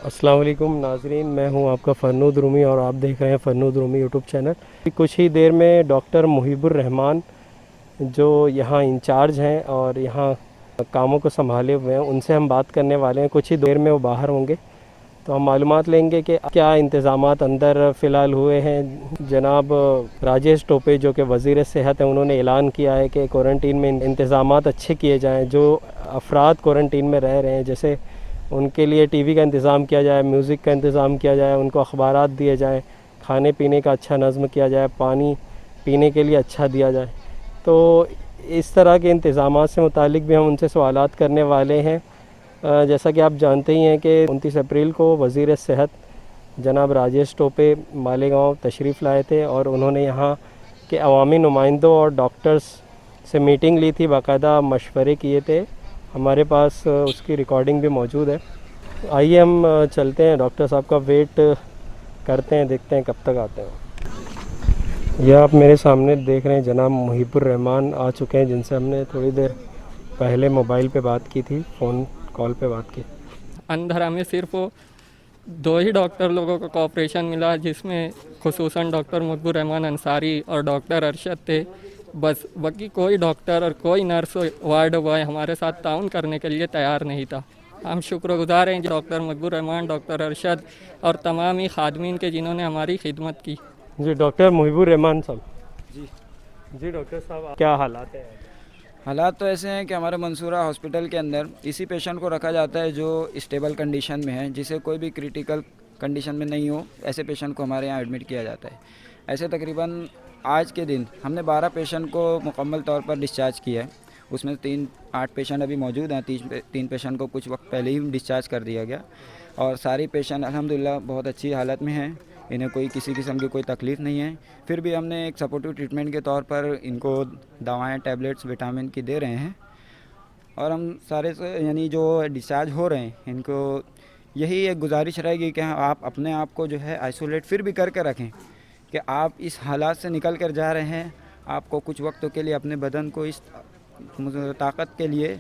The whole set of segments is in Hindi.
अस्सलाम वालेकुम नाजरीन, मैं हूं आपका फ़रनूद रूमी और आप देख रहे हैं फ़रनूद रूमी यूट्यूब चैनल। कुछ ही देर में डॉक्टर मुहिबुर रहमान जो यहाँ इंचार्ज हैं और यहाँ कामों को संभाले हुए हैं, उनसे हम बात करने वाले हैं। कुछ ही देर में वो बाहर होंगे तो हम मालूमात लेंगे कि क्या इंतज़ामात अंदर फ़िलहाल हुए हैं। जनाब राजेश टोपे जो कि वज़ीर सेहत हैं, उन्होंने ऐलान किया है कि क्वारंटीन में इंतज़ामात अच्छे किए जाएँ। जो अफराद क्वारंटीन में रह रहे हैं, जैसे उनके लिए टीवी का इंतज़ाम किया जाए, म्यूज़िक का इंतज़ाम किया जाए, उनको अखबारात दिए जाएँ, खाने पीने का अच्छा नज़्म किया जाए, पानी पीने के लिए अच्छा दिया जाए। तो इस तरह के इंतज़ामात से मुतालिक भी हम उनसे सवालात करने वाले हैं। जैसा कि आप जानते ही हैं कि 29 अप्रैल को वज़ीर सेहत जनाब राजेश टोपे मालेगांव तशरीफ़ लाए थे और उन्होंने यहाँ के अवामी नुमाइंदों और डॉक्टर्स से मीटिंग ली थी, बाकायदा मशवरे किए थे। हमारे पास उसकी रिकॉर्डिंग भी मौजूद है। आइए हम चलते हैं, डॉक्टर साहब का वेट करते हैं, देखते हैं कब तक आते हैं। यह आप मेरे सामने देख रहे हैं जनाब मुहिबुर रहमान आ चुके हैं, जिनसे हमने थोड़ी देर पहले मोबाइल पे बात की थी, फ़ोन कॉल पे बात की। अंदर हमें सिर्फ 2 ही डॉक्टर लोगों का कॉपरेशन मिला, जिसमें खुसूसन डॉक्टर मुहिबुर रहमान अंसारी और डॉक्टर अरशद थे। बस बाकी कोई डॉक्टर और कोई नर्स वार्ड बॉय हमारे साथ ताउन करने के लिए तैयार नहीं था। हम शुक्रगुजार हैं डॉक्टर मुहिबुर रहमान, डॉक्टर अरशद और तमाम ही खादमीन के जिन्होंने हमारी खिदमत की। जी डॉक्टर मुहिबुर रहमान साहब। जी डॉक्टर साहब, क्या हालात हैं? हालात तो ऐसे हैं कि हमारे मंसूरा हॉस्पिटल के अंदर इसी पेशेंट को रखा जाता है जो स्टेबल कंडीशन में है, जिसे कोई भी क्रिटिकल कंडीशन में नहीं हो, ऐसे पेशेंट को हमारे यहाँ एडमिट किया जाता है। ऐसे तकरीबन आज के दिन हमने 12 पेशेंट को मुकम्मल तौर पर डिस्चार्ज किया है। उसमें 8 पेशेंट अभी मौजूद हैं, 3 पेशेंट को कुछ वक्त पहले ही डिस्चार्ज कर दिया गया और सारी पेशेंट अल्हम्दुलिल्लाह बहुत अच्छी हालत में हैं। इन्हें कोई किसी किस्म की कोई तकलीफ़ नहीं है। फिर भी हमने एक सपोर्टिव ट्रीटमेंट के तौर पर इनको दवाएं, टैबलेट्स, विटामिन की दे रहे हैं और हम सारे यानी जो डिस्चार्ज हो रहे हैं, इनको यही एक गुजारिश रहेगी कि आप अपने आप को जो है आइसोलेट फिर भी करके रखें कि आप इस हालात से निकल कर जा रहे हैं। आपको कुछ वक्त के लिए अपने बदन को इस ताकत के लिए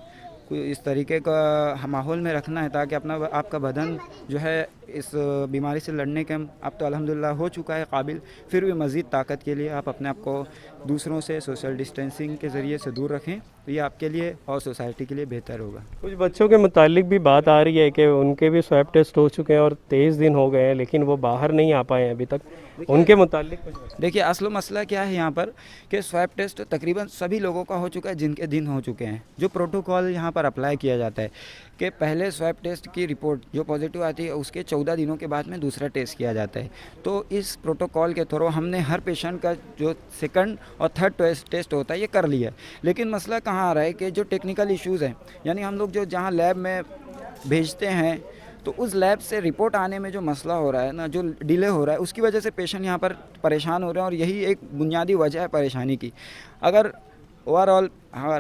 इस तरीके का माहौल में रखना है ताकि आपका बदन जो है इस बीमारी से लड़ने के अब तो अल्हम्दुलिल्लाह हो चुका है काबिल। फिर भी मज़ीद ताकत के लिए आप अपने आप को दूसरों से सोशल डिस्टेंसिंग के ज़रिए से दूर रखें, तो ये आपके लिए और सोसाइटी के लिए बेहतर होगा। कुछ बच्चों के मुतालिक भी बात आ रही है कि उनके भी स्वैब टेस्ट हो चुके हैं और 23 दिन हो गए हैं, लेकिन वो बाहर नहीं आ पाए हैं अभी तक। उनके मुतालिक देखिए असल मसला क्या है यहाँ पर कि स्वैब टेस्ट तकरीबन सभी लोगों का हो चुका है जिनके दिन हो चुके हैं। जो प्रोटोकॉल यहाँ पर अप्लाई किया जाता है कि पहले स्वैब टेस्ट की रिपोर्ट जो पॉजिटिव आती है उसके 14 दिनों के बाद में दूसरा टेस्ट किया जाता है। तो इस प्रोटोकॉल के थ्रू हमने हर पेशेंट का जो सेकंड और थर्ड टेस्ट होता है ये कर लिया। लेकिन मसला कहाँ आ रहा है कि जो टेक्निकल इश्यूज़ हैं, यानी हम लोग जो जहाँ लैब में भेजते हैं तो उस लैब से रिपोर्ट आने में जो मसला हो रहा है ना, जो डिले हो रहा है, उसकी वजह से पेशेंट यहाँ पर परेशान हो रहे हैं और यही एक बुनियादी वजह है परेशानी की। अगर ओवरऑल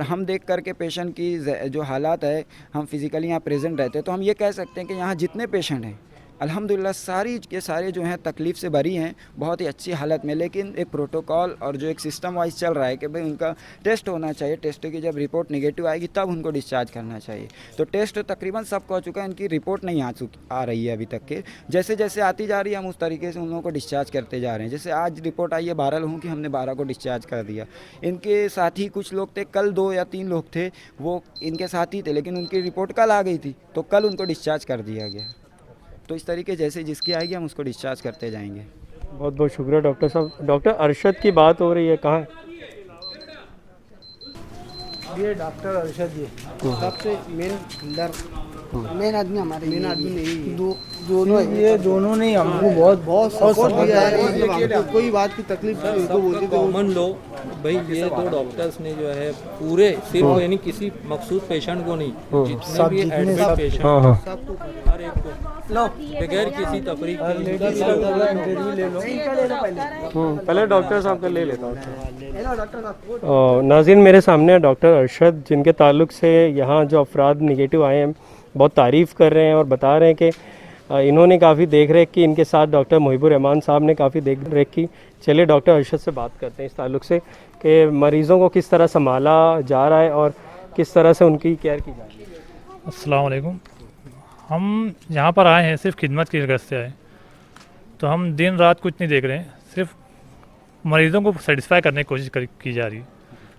हम देख करके पेशेंट की जो हालात है, हम फिज़िकली यहाँ प्रेजेंट रहते हैं तो हम ये कह सकते हैं कि यहाँ जितने पेशेंट हैं अल्हम्दुलिल्लाह सारी के सारे जो हैं तकलीफ़ से भरी हैं, बहुत ही अच्छी हालत में। लेकिन एक प्रोटोकॉल और जो एक सिस्टम वाइज चल रहा है कि भाई उनका टेस्ट होना चाहिए, टेस्ट की जब रिपोर्ट नेगेटिव आएगी तब उनको डिस्चार्ज करना चाहिए। तो टेस्ट तकरीबन सबको हो चुका है, इनकी रिपोर्ट नहीं आ रही है अभी तक के। जैसे जैसे आती जा रही है हम उस तरीके से उन लोगों को डिस्चार्ज करते जा रहे हैं। जैसे आज रिपोर्ट आई है 12 लोगों की, हमने 12 को डिस्चार्ज कर दिया। इनके साथ ही कुछ लोग थे, कल 2 या 3 लोग थे वो इनके साथ ही थे, लेकिन उनकी रिपोर्ट कल आ गई थी तो कल उनको डिस्चार्ज कर दिया गया। तो इस तरीके जैसे जिसकी आएगी हम उसको डिस्चार्ज करते जाएंगे। बहुत बहुत शुक्रिया डॉक्टर साहब। डॉक्टर अरशद की बात हो रही है, कहाँ? ये डॉक्टर अरशद जी सबसे मेन आदमी हमारे मेन आदमी नहीं, दोनों ये दोनों ने हमको बहुत सपोर्ट किया है। कोई बात की तकलीफ नहीं तो बोलते कॉमन लोग भाई, ये 2 डॉक्टर्स ने जो है पूरे सिर्फ यानी किसी मखसूस पेशेंट को नहीं, जितने भी एडमिट पेशेंट हर एक को बगैर किसी तफरीक इंटरव्यू ले लो पहले डॉक्टर साहब का ले लेता हूँ। नाज़रीन, मेरे सामने है डॉक्टर अरशद, जिनके ताल्लुक से यहाँ जो अफराद निगेटिव आए हैं बहुत तारीफ़ कर रहे हैं और बता रहे हैं कि इन्होंने काफ़ी देख रेख की, इनके साथ डॉक्टर मुहिबुर रहमान साहब ने काफ़ी देख रेख की। चलिए डॉक्टर अरशद से बात करते हैं इस ताल्लुक से कि मरीज़ों को किस तरह संभाला जा रहा है और किस तरह से उनकी केयर की जा रही है। अस्सलाम वालेकुम। हम यहाँ पर आए हैं सिर्फ खिदमत की गर्ज से आए, तो हम दिन रात कुछ नहीं देख रहे हैं, सिर्फ मरीज़ों को सेटिस्फाई करने की कोशिश की जा रही है।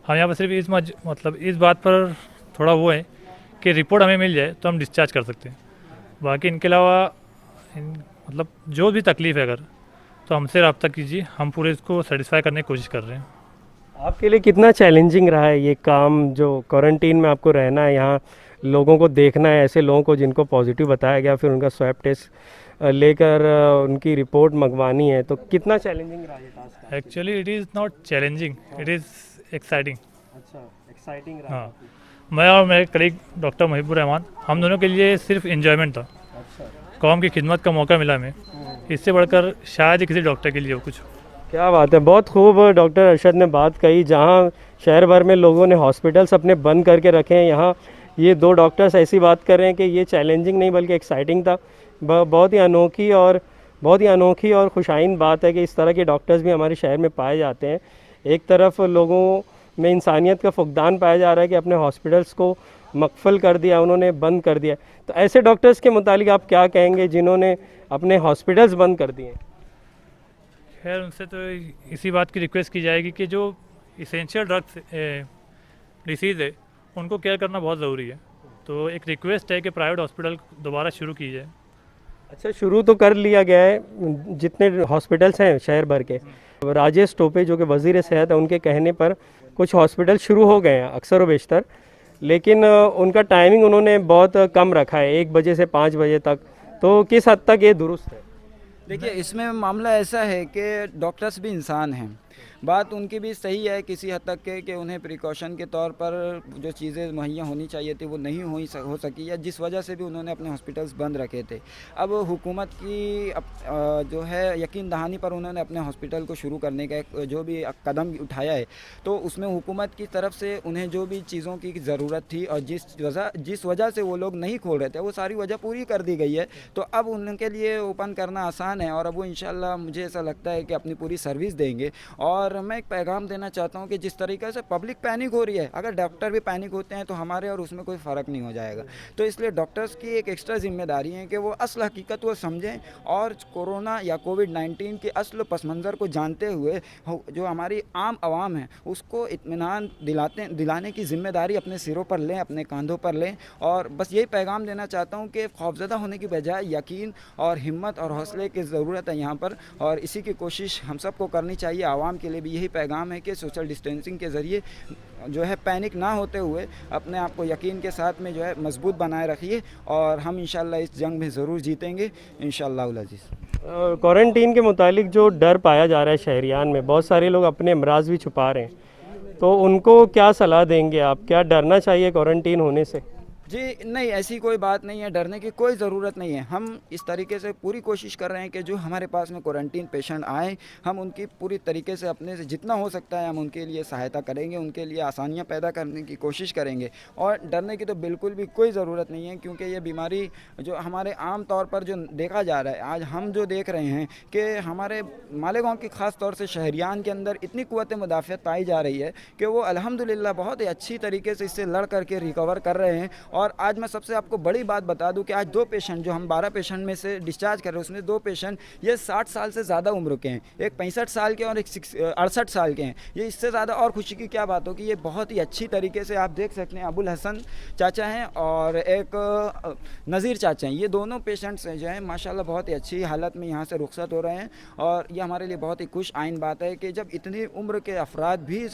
हम यहाँ पर सिर्फ मतलब इस बात पर थोड़ा वो है कि रिपोर्ट हमें मिल जाए तो हम डिस्चार्ज कर सकते हैं। बाकी इनके अलावा मतलब जो भी तकलीफ़ है अगर तो हमसे रब्ता कीजिए, हम पूरे इसको सेटिस्फाई करने की कोशिश कर रहे हैं। आपके लिए कितना चैलेंजिंग रहा है ये काम, जो क्वारंटीन में आपको रहना है, यहाँ लोगों को देखना है, ऐसे लोगों को जिनको पॉजिटिव बताया गया, फिर उनका स्वैब टेस्ट लेकर उनकी रिपोर्ट मंगवानी है, तो कितना चैलेंजिंग रहा ये task? Actually it is not challenging, it is exciting. अच्छा, एक्साइटिंग रहा। हाँ, मैं और मेरे कलीग डॉक्टर मुहिबुर रहमान, हम दोनों के लिए सिर्फ एंजॉयमेंट था। अच्छा, कौम की खिदमत का मौका मिला हमें, इससे बढ़कर शायद ही किसी डॉक्टर के लिए हो कुछ। क्या बात है, बहुत खूब डॉक्टर अरशद ने बात कही। जहाँ शहर भर में लोगों ने हॉस्पिटल्स अपने बंद करके रखे हैं, यहाँ ये दो डॉक्टर्स ऐसी बात कर रहे हैं कि ये चैलेंजिंग नहीं बल्कि एक्साइटिंग था। बहुत ही अनोखी और खुशाइन बात है कि इस तरह के डॉक्टर्स भी हमारे शहर में पाए जाते हैं। एक तरफ लोगों में इंसानियत का फुकदान पाया जा रहा है कि अपने हॉस्पिटल्स को मकफल कर दिया, उन्होंने बंद कर दिया। तो ऐसे डॉक्टर्स के मुतालिक आप क्या कहेंगे जिन्होंने अपने हॉस्पिटल्स बंद कर दिए? खैर, उनसे तो इसी बात की रिक्वेस्ट की जाएगी कि जो इसेंशियल ड्रग्स डिसीज़ है उनको केयर करना बहुत ज़रूरी है। तो एक रिक्वेस्ट है कि प्राइवेट हॉस्पिटल दोबारा शुरू की जाए। अच्छा, शुरू तो कर लिया गया है, जितने हॉस्पिटल्स हैं शहर भर के। राजेश टोपे जो कि वज़ीर सेहत है, उनके कहने पर कुछ हॉस्पिटल शुरू हो गए हैं अक्सर व बेशतर, लेकिन उनका टाइमिंग उन्होंने बहुत कम रखा है, 1 बजे से 5 बजे तक। तो किस हद तक ये दुरुस्त है? देखिए, इसमें मामला ऐसा है कि डॉक्टर्स भी इंसान हैं, बात उनकी भी सही है किसी हद तक के कि उन्हें प्रिकॉशन के तौर पर जो चीज़ें मुहैया होनी चाहिए थी वो नहीं हो सकी, या जिस वजह से भी उन्होंने अपने हॉस्पिटल्स बंद रखे थे। अब हुकूमत की जो है यकीन दहानी पर उन्होंने अपने हॉस्पिटल को शुरू करने का जो भी कदम उठाया है, तो उसमें हुकूमत की तरफ से उन्हें जो भी चीज़ों की ज़रूरत थी और जिस वजह से वो लोग नहीं खोल रहे थे वो सारी वजह पूरी कर दी गई है। तो अब उनके लिए ओपन करना आसान है और अब वो इंशाल्लाह मुझे ऐसा लगता है कि अपनी पूरी सर्विस देंगे। और मैं एक पैगाम देना चाहता हूँ कि जिस तरीके से पब्लिक पैनिक हो रही है, अगर डॉक्टर भी पैनिक होते हैं तो हमारे और उसमें कोई फ़र्क नहीं हो जाएगा। तो इसलिए डॉक्टर्स की एक एक्स्ट्रा जिम्मेदारी है कि वो असल हकीकत वो समझें और कोरोना या कोविड-19 के असल पस मंज़र को जानते हुए जो हमारी आम आवाम है उसको इत्मीनान दिलाने की ज़िम्मेदारी अपने सिरों पर लें, अपने कंधों पर लें। और बस यही पैगाम देना चाहता हूँ कि खौफज़दा होने की बजाय यकीन और हिम्मत और हौसले की ज़रूरत है यहाँ पर, और इसी की कोशिश हम सबको करनी चाहिए। आवाम के लिए भी यही पैगाम है कि सोशल डिस्टेंसिंग के ज़रिए जो है पैनिक ना होते हुए अपने आप को यकीन के साथ में जो है मजबूत बनाए रखिए, और हम इंशाल्लाह इस जंग में ज़रूर जीतेंगे इंशाल्लाह उल अज़ीज़। क्वारंटीन के मुतालिक जो डर पाया जा रहा है शहरियान में, बहुत सारे लोग अपने अमराज भी छुपा रहे हैं, तो उनको क्या सलाह देंगे आप? क्या डरना चाहिए क्वारंटीन होने से? जी नहीं, ऐसी कोई बात नहीं है, डरने की कोई ज़रूरत नहीं है। हम इस तरीके से पूरी कोशिश कर रहे हैं कि जो हमारे पास में क्वारंटीन पेशेंट आए, हम उनकी पूरी तरीके से अपने से जितना हो सकता है हम उनके लिए सहायता करेंगे, उनके लिए आसानियाँ पैदा करने की कोशिश करेंगे। और डरने की तो बिल्कुल भी कोई ज़रूरत नहीं है, क्योंकि ये बीमारी जो हमारे आम तौर पर जो देखा जा रहा है, आज हम जो देख रहे हैं कि हमारे मालेगांव की ख़ास तौर से शहरियान के अंदर इतनी क़ुव्वत मुदाफ़अत पाई जा रही है कि वो अल्हम्दुलिल्लाह बहुत ही अच्छी तरीके से इससे लड़ करके रिकवर कर रहे हैं। और आज मैं सबसे आपको बड़ी बात बता दूं कि आज 2 पेशेंट जो हम 12 पेशेंट में से डिस्चार्ज कर रहे हैं, उसमें 2 पेशेंट ये 60 साल से ज़्यादा उम्र के हैं, एक 65 साल के और एक 68 साल के हैं। ये इससे ज़्यादा और खुशी की क्या बात हो कि ये बहुत ही अच्छी तरीके से आप देख सकते हैं, अबुल हसन चाचा हैं और एक नज़ीर चाचा हैं, ये दोनों पेशेंट्स हैं जो हैं माशाल्लाह बहुत ही अच्छी हालत में यहाँ से रुखसत हो रहे हैं। और ये हमारे लिए बहुत ही खुश आइन बात है कि जब इतनी उम्र के अफराद भी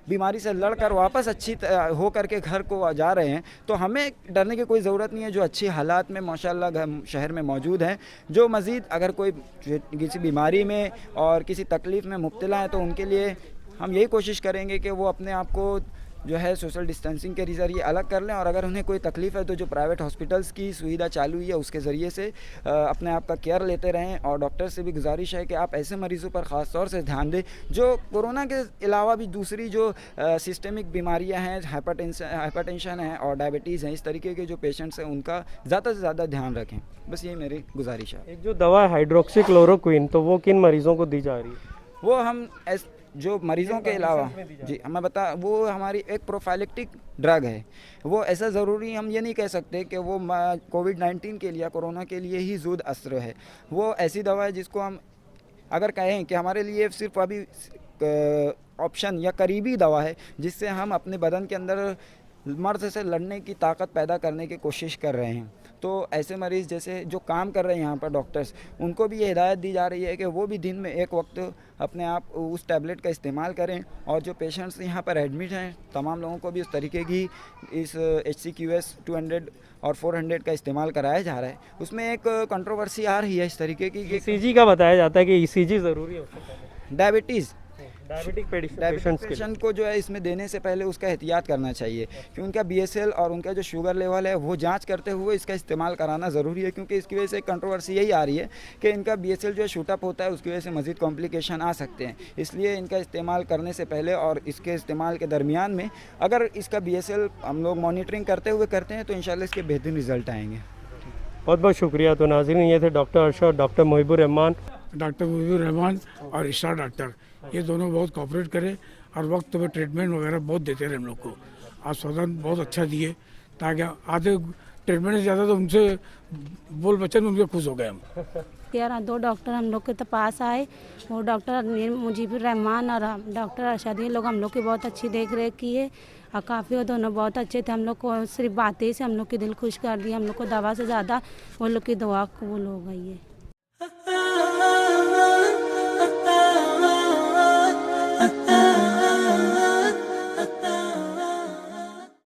बीमारी से लड़कर वापस अच्छी हो करके घर को जा रहे हैं, तो हमें डरने की कोई ज़रूरत नहीं है। जो अच्छी हालात में माशाल्लाह शहर में मौजूद हैं, जो मज़ीद अगर कोई किसी बीमारी में और किसी तकलीफ़ में मुब्तला है तो उनके लिए हम यही कोशिश करेंगे कि वो अपने आप को जो है सोशल डिस्टेंसिंग के ज़रिए अलग कर लें। और अगर उन्हें कोई तकलीफ़ है तो जो प्राइवेट हॉस्पिटल्स की सुविधा चालू हुई है उसके ज़रिए से अपने आप का केयर लेते रहें। और डॉक्टर से भी गुजारिश है कि आप ऐसे मरीज़ों पर ख़ास तौर से ध्यान दें जो कोरोना के अलावा भी दूसरी जो सिस्टमिक बीमारियां हैं, हाइपरटेंशन है और डायबिटीज़ हैं, इस तरीके के जो पेशेंट्स हैं उनका ज़्यादा से ज़्यादा ध्यान रखें। बस यही मेरी गुजारिश है। एक जो दवा है हाइड्रोक्सीक्लोरोक्विन, तो वो किन मरीज़ों को दी जा रही है? वो हम जो मरीजों के अलावा जी मैं बता वो हमारी एक प्रोफाइलेक्टिक ड्रग है। वो ऐसा ज़रूरी हम ये नहीं कह सकते कि वो कोविड-19 के लिए कोरोना के लिए ही ज़ुद अस्त्र है। वो ऐसी दवा है जिसको हम अगर कहें कि हमारे लिए सिर्फ अभी ऑप्शन या करीबी दवा है जिससे हम अपने बदन के अंदर मर्ज से लड़ने की ताकत पैदा करने की कोशिश कर रहे हैं। तो ऐसे मरीज़ जैसे जो काम कर रहे हैं यहाँ पर डॉक्टर्स, उनको भी ये हिदायत दी जा रही है कि वो भी दिन में एक वक्त अपने आप उस टैबलेट का इस्तेमाल करें। और जो पेशेंट्स यहाँ पर एडमिट हैं तमाम लोगों को भी उस तरीके की इस HCQS 200 और 400 का इस्तेमाल कराया जा रहा है। उसमें एक कंट्रोवर्सी आ रही है इस तरीके की कि ECG का बताया जाता है कि ECG ज़रूरी है उससे पहले। डायबिटीज़ पेशेंट्स के लिए। पेशेंट को जो है इसमें देने से पहले उसका एहतियात करना चाहिए कि उनका BSL और उनका जो शुगर लेवल है वो जांच करते हुए इसका इस्तेमाल कराना ज़रूरी है, क्योंकि इसकी वजह से एक कंट्रोवर्सी यही आ रही है कि इनका BSL जो शूटअप होता है उसकी वजह से मज़ीद कॉम्प्लिकेशन आ सकते हैं। इसलिए इनका इस्तेमाल करने से पहले और इसके इस्तेमाल के दरमियान में अगर इसका BSL हम लोग मॉनिटरिंग करते हुए करते हैं तो इंशाल्लाह इसके बेहतरीन रिजल्ट आएंगे। बहुत बहुत शुक्रिया। तो नाज़रीन ये थे डॉक्टर अरशद और डॉक्टर मुहिबुर रहमान। डॉक्टर मुहिबुर रहमान और इशा डॉक्टर ये दोनों बहुत कोऑपरेट करे और वक्त में ट्रीटमेंट वगैरह बहुत देते रहे हम लोग को। आस्वादन बहुत अच्छा दिए ताकि आधे ट्रीटमेंट से ज़्यादा तो उनसे बोल बच्चन उनके खुश हो गए हम। 2 डॉक्टर हम लोग के पास आए, वो डॉक्टर मुजीबुर रहमान और डॉक्टर अरशद, ये लोग हम लोग की बहुत अच्छी देख रेख की है और काफ़ी वो दोनों बहुत अच्छे थे। हम लोग को सिर्फ बातें से हम लोग की दिल खुश कर दिया। हम लोग को दवा से ज़्यादा वो लोग की दुआ कबूल हो गई है।